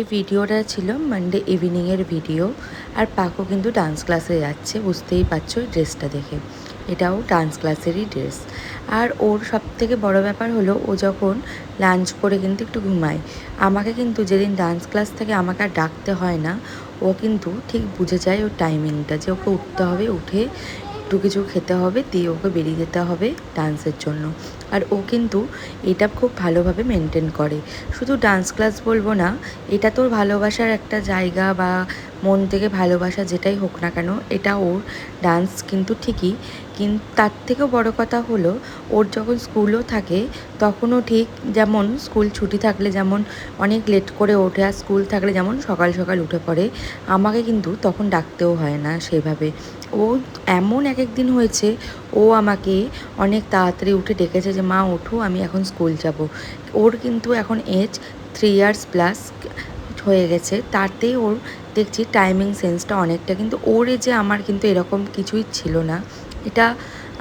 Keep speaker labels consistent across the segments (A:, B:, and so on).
A: এই ভিডিওটা ছিল মানডে ইভিনিংয়ের ভিডিও। আর পাকো কিন্তু ডান্স ক্লাসে যাচ্ছে, বুঝতেই পারছো ড্রেসটা দেখে। এটাও ডান্স ক্লাসেরই ড্রেস। আর ওর সবথেকে বড় ব্যাপার হলো ও যখন লাঞ্চ করে কিন্তু একটু ঘুমায়। আমাকে কিন্তু যেদিন ডান্স ক্লাস থেকে আমাকে আর ডাকতে হয় না, ও কিন্তু ঠিক বুঝে যায় ওর টাইমিংটা, যে ওকে উঠতে হবে, উঠে একটু কিছু খেতে হবে, দিয়ে ওকে বেরিয়ে যেতে হবে ডান্সের জন্য। আর ও কিন্তু এটা খুব ভালোভাবে মেনটেন করে। শুধু ডান্স ক্লাস বলবো না, এটা তোর ভালোবাসার একটা জায়গা, বা মন থেকে ভালোবাসা যেটাই হোক না কেন, এটা ওর ডান্স কিন্তু ঠিকই। কিন্তু তার থেকেও বড় কথা হলো, ওর যখন স্কুলও থাকে তখনও ঠিক যেমন স্কুল ছুটি থাকলে যেমন অনেক লেট করে ওঠে, আর স্কুল থাকলে যেমন সকাল সকাল উঠে পড়ে, আমাকে কিন্তু তখন ডাকতেও হয় না সেভাবে। ও এমন এক এক দিন হয়েছে, ও আমাকে অনেক তাড়াতাড়ি উঠে ডেকেছে যে মা ওঠো, আমি এখন স্কুল যাব। ওর কিন্তু এখন এজ 3 ইয়ার্স প্লাস হয়ে গেছে, তাতে ওর দেখছি টাইমিং সেন্সটা অনেকটা। কিন্তু ওর এজে আমার কিন্তু এরকম কিছুই ছিল না। এটা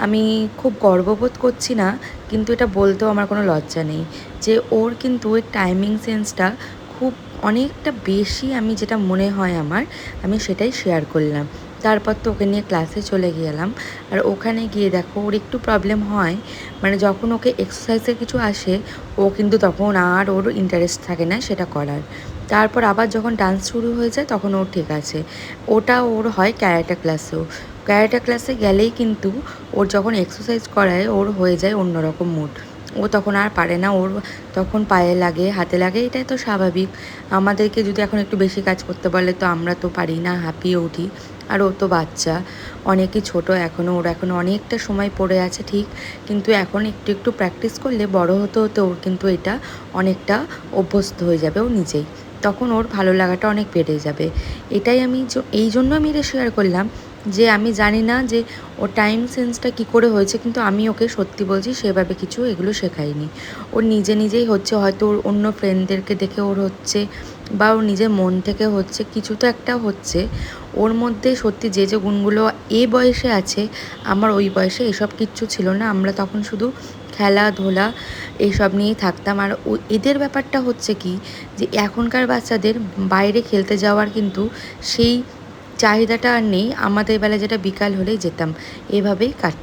A: আমি খুব গর্ববোধ করছি না, কিন্তু এটা বলতেও আমার কোনো লজ্জা নেই যে ওর কিন্তু ওই টাইমিং সেন্সটা খুব অনেকটা বেশি। আমি যেটা মনে হয় আমার, আমি সেটাই শেয়ার করলাম। তারপর তো ওকে নিয়ে ক্লাসে চলে গেলাম। আর ওখানে গিয়ে দেখো ওর একটু প্রবলেম হয়, মানে যখন ওকে এক্সারসাইজের কিছু আসে, ও কিন্তু তখন আর ওর ইন্টারেস্ট থাকে না সেটা করার। তারপর আবার যখন ডান্স শুরু হয়ে যায় তখন ওর ঠিক আছে। ওটা ওর হয় ক্যারাটে ক্লাসেও। ক্যারাটে ক্লাসে গেলেই কিন্তু ওর যখন এক্সারসাইজ করায় ওর হয়ে যায় অন্যরকম মুড। ও তখন আর পারে না, ওর তখন পায়ে লাগে, হাতে লাগে, এটাই তো স্বাভাবিক। আমাদেরকে যদি এখন একটু বেশি কাজ করতে বলে তো আমরা তো পারি না, হাঁপিয়ে উঠি। আর ও তো বাচ্চা, অনেকই ছোট এখনও, ওর এখনও অনেকটা সময় পড়ে আছে ঠিক। কিন্তু এখন একটু একটু প্র্যাকটিস করলে বড় হতে হতে ওর কিন্তু এটা অনেকটা অভ্যস্ত হয়ে যাবে ও নিজেই। তখন ওর ভালো লাগাটা অনেক বেড়ে যাবে। এটাই আমি এই জন্য আমি এটা শেয়ার করলাম, যে আমি জানি না যে ওর টাইম সেন্সটা কী করে হয়েছে, কিন্তু আমি ওকে সত্যি বলছি সেভাবে কিছু এগুলো শেখাইনি। ওর নিজে নিজেই হচ্ছে, হয়তো ওর অন্য ফ্রেন্ডদেরকে দেখে ওর হচ্ছে, বা ওর নিজের মন থেকে হচ্ছে, কিছু তো একটা হচ্ছে ওর মধ্যে। সত্যি যে যে গুণগুলো এ বয়সে আছে, আমার ওই বয়সে এসব কিচ্ছু ছিল না। আমরা তখন শুধু খেলাধুলা এইসব নিয়েই থাকতাম। আর এদের ব্যাপারটা হচ্ছে কি, যে এখনকার বাচ্চাদের বাইরে খেলতে যাওয়ার কিন্তু সেই চাহিদাটা আর নেই। আমাদের বেলায় যেটা বিকাল হলেই যেতাম, এভাবেই কাট।